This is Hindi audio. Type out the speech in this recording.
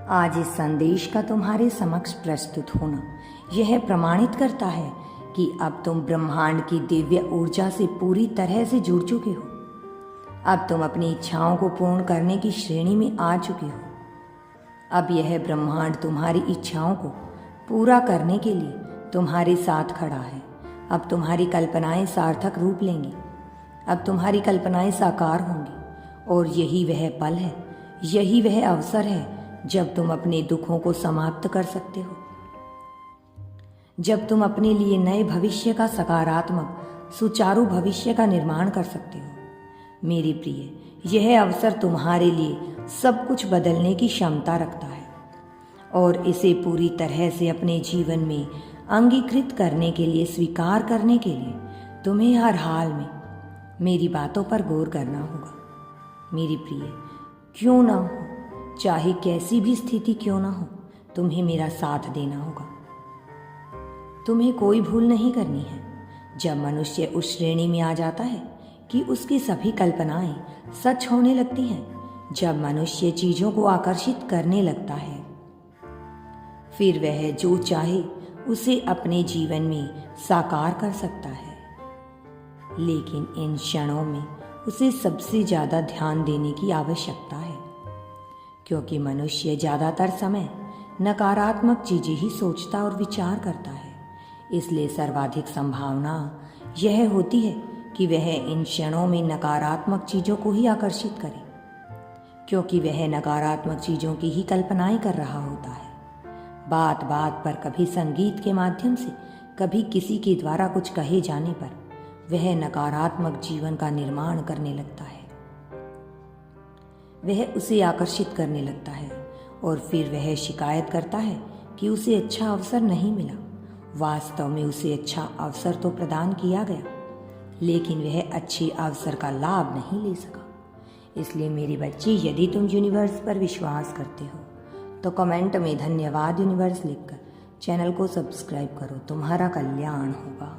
आज इस संदेश का तुम्हारे समक्ष प्रस्तुत होना यह प्रमाणित करता है कि अब तुम ब्रह्मांड की दिव्य ऊर्जा से पूरी तरह से जुड़ चुके हो। अब तुम अपनी इच्छाओं को पूर्ण करने की श्रेणी में आ चुके हो। अब यह ब्रह्मांड तुम्हारी इच्छाओं को पूरा करने के लिए तुम्हारे साथ खड़ा है। अब तुम्हारी कल्पनाएं सार्थक रूप लेंगी। अब तुम्हारी कल्पनाएं साकार होंगी और यही वह पल है, यही वह अवसर है जब तुम अपने दुखों को समाप्त कर सकते हो, जब तुम अपने लिए नए भविष्य का सकारात्मक सुचारू भविष्य का निर्माण कर सकते हो। मेरी प्रिय, यह अवसर तुम्हारे लिए सब कुछ बदलने की क्षमता रखता है और इसे पूरी तरह से अपने जीवन में अंगीकृत करने के लिए, स्वीकार करने के लिए तुम्हें हर हाल में मेरी बातों पर गौर करना होगा। मेरी प्रिय, क्यों ना हो, चाहे कैसी भी स्थिति क्यों ना हो, तुम्हें मेरा साथ देना होगा। तुम्हें कोई भूल नहीं करनी है। जब मनुष्य उस श्रेणी में आ जाता है कि उसकी सभी कल्पनाएं सच होने लगती हैं, जब मनुष्य चीजों को आकर्षित करने लगता है, फिर वह जो चाहे उसे अपने जीवन में साकार कर सकता है। लेकिन इन क्षणों में उसे सबसे ज्यादा ध्यान देने की आवश्यकता है, क्योंकि मनुष्य ज्यादातर समय नकारात्मक चीजें ही सोचता और विचार करता है। इसलिए सर्वाधिक संभावना यह होती है कि वह इन क्षणों में नकारात्मक चीजों को ही आकर्षित करे, क्योंकि वह नकारात्मक चीजों की ही कल्पनाएं कर रहा होता है। बात बात पर, कभी संगीत के माध्यम से, कभी किसी के द्वारा कुछ कहे जाने पर वह नकारात्मक जीवन का निर्माण करने लगता है। वह उसे आकर्षित करने लगता है और फिर वह शिकायत करता है कि उसे अच्छा अवसर नहीं मिला। वास्तव में उसे अच्छा अवसर तो प्रदान किया गया, लेकिन वह अच्छे अवसर का लाभ नहीं ले सका। इसलिए मेरी बच्ची, यदि तुम यूनिवर्स पर विश्वास करते हो तो कमेंट में धन्यवाद यूनिवर्स लिखकर चैनल को सब्सक्राइब करो। तुम्हारा कल्याण होगा।